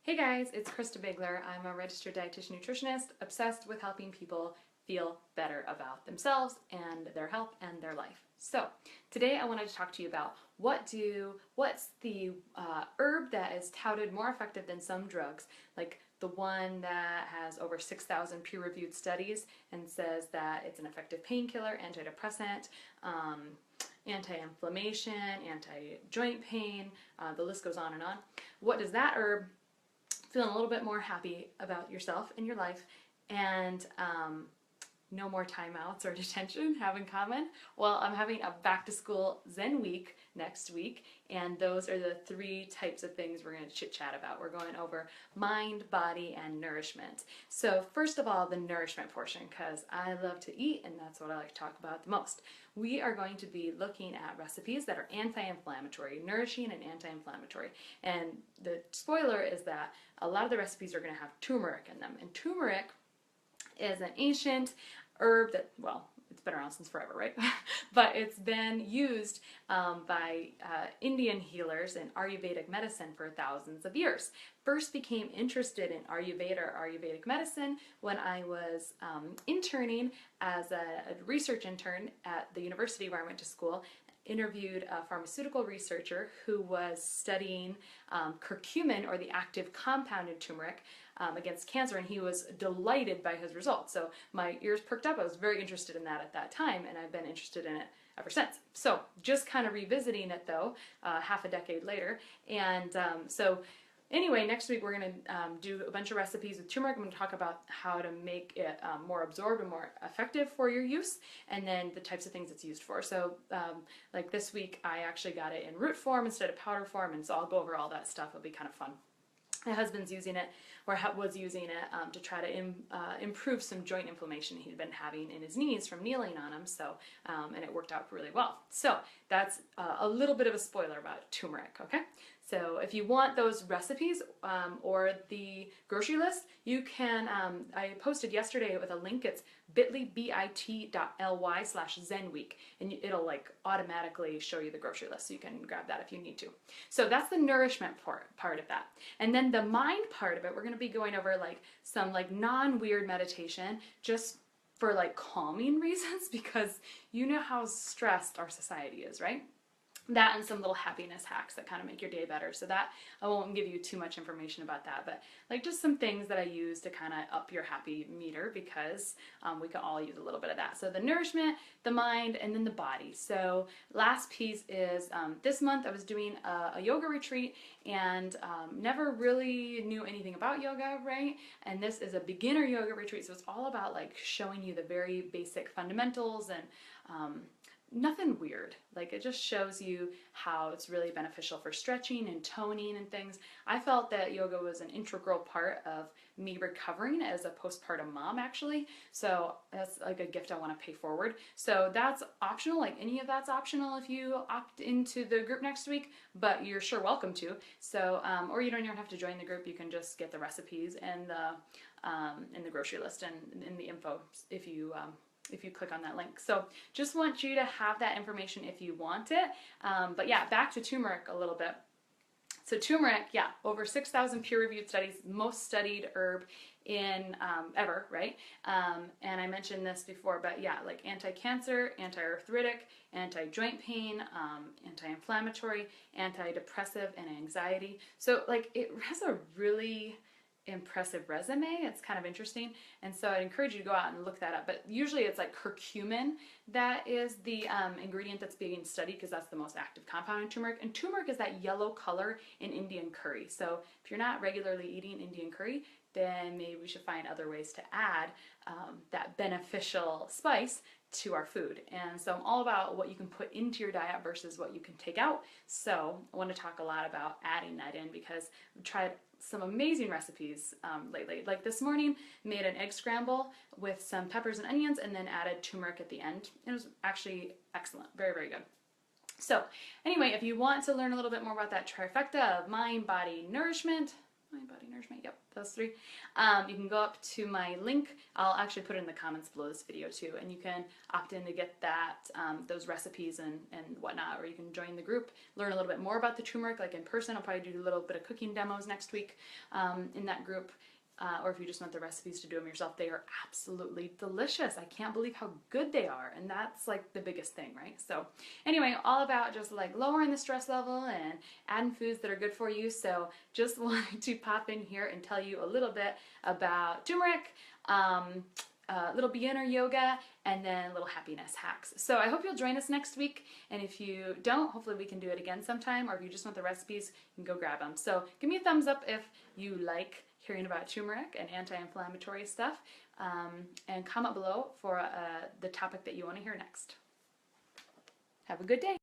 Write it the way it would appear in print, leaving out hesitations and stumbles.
Hey guys, it's Krista Bigler. I'm a registered dietitian nutritionist obsessed with helping people feel better about themselves and their health and their life. So today I wanted to talk to you about what's the herb that is touted more effective than some drugs, like the one that has over 6,000 peer-reviewed studies and says that it's an effective painkiller, antidepressant, anti-inflammation, anti-joint pain, the list goes on and on. What does that herb, feeling a little bit more happy about yourself and your life, and no more timeouts or detention have in common? Well, I'm having a back to school Zen week next week, and those are the three types of things we're going to chit chat about. We're going over mind, body, and nourishment. So first of all, the nourishment portion, because I love to eat and that's what I like to talk about the most. We are going to be looking at recipes that are anti-inflammatory, nourishing and anti-inflammatory. And the spoiler is that a lot of the recipes are going to have turmeric in them. And turmeric is an ancient herb that, well, it's been around since forever, right? But it's been used by Indian healers in Ayurvedic medicine for thousands of years. First became interested in Ayurveda or Ayurvedic medicine when I was interning as a research intern at the university where I went to school. Interviewed a pharmaceutical researcher who was studying curcumin, or the active compound in turmeric, against cancer, and he was delighted by his results. So my ears perked up. I was very interested in that at that time, and I've been interested in it ever since. So just kind of revisiting it though, half a decade later. And anyway, next week we're going to do a bunch of recipes with turmeric. I'm going to talk about how to make it more absorbed and more effective for your use, and then the types of things it's used for. So like this week I actually got it in root form instead of powder form, and so I'll go over all that stuff. It'll be kind of fun. My husband's using it, or was using it, to try to improve some joint inflammation he'd been having in his knees from kneeling on them. So, and it worked out really well. So that's a little bit of a spoiler about turmeric, okay? So if you want those recipes or the grocery list, you can, I posted yesterday with a link. It's bit.ly/zenweek, and it'll like automatically show you the grocery list, so you can grab that if you need to. So that's the nourishment part of that. And then the mind part of it, we're going to be going over like some like non-weird meditation, just for like calming reasons, because you know how stressed our society is, right? That and some little happiness hacks that kind of make your day better. So that, I won't give you too much information about that, but like just some things that I use to kind of up your happy meter, because we can all use a little bit of that. So the nourishment, the mind, and then the body. So last piece is this month I was doing a yoga retreat, and never really knew anything about yoga, right? And this is a beginner yoga retreat, so it's all about like showing you the very basic fundamentals and nothing weird. Like, it just shows you how it's really beneficial for stretching and toning and things. I felt that yoga was an integral part of me recovering as a postpartum mom, actually. So that's like a gift I want to pay forward. So that's optional. Like, any of that's optional if you opt into the group next week, but you're sure welcome to. So, or you don't even have to join the group. You can just get the recipes and the grocery list and in the info if you click on that link. So just want you to have that information if you want it. But yeah, back to turmeric a little bit. So turmeric, yeah, over 6,000 peer-reviewed studies, most studied herb in ever, right? And I mentioned this before, but yeah, like anti-cancer, anti-arthritic, anti-joint pain, anti-inflammatory, antidepressive, and anxiety. So like, it has a really impressive resume. It's kind of interesting, and so I'd encourage you to go out and look that up. But usually it's like curcumin that is the ingredient that's being studied, because that's the most active compound in turmeric, and turmeric is that yellow color in Indian curry. So if you're not regularly eating Indian curry, then maybe we should find other ways to add that beneficial spice to our food. And so I'm all about what you can put into your diet versus what you can take out. So I want to talk a lot about adding that in, because I've tried some amazing recipes lately. Like this morning, made an egg scramble with some peppers and onions, and then added turmeric at the end. It was actually excellent. Very, very good. So anyway, if you want to learn a little bit more about that trifecta of mind, body, nourishment, Mind, body, nourishment. Yep, those three. You can go up to my link. I'll actually put it in the comments below this video too, and you can opt in to get that those recipes and whatnot, or you can join the group, learn a little bit more about the turmeric, like in person. I'll probably do a little bit of cooking demos next week in that group. Or if you just want the recipes to do them yourself, they are absolutely delicious. I can't believe how good they are, and that's like the biggest thing, right? So anyway, all about just like lowering the stress level and adding foods that are good for you. So just wanted to pop in here and tell you a little bit about turmeric, little beginner yoga, and then little happiness hacks. So I hope you'll join us next week, and if you don't, hopefully we can do it again sometime, or if you just want the recipes, you can go grab them. So give me a thumbs up if you like hearing about turmeric and anti-inflammatory stuff, and comment below for the topic that you want to hear next. Have a good day.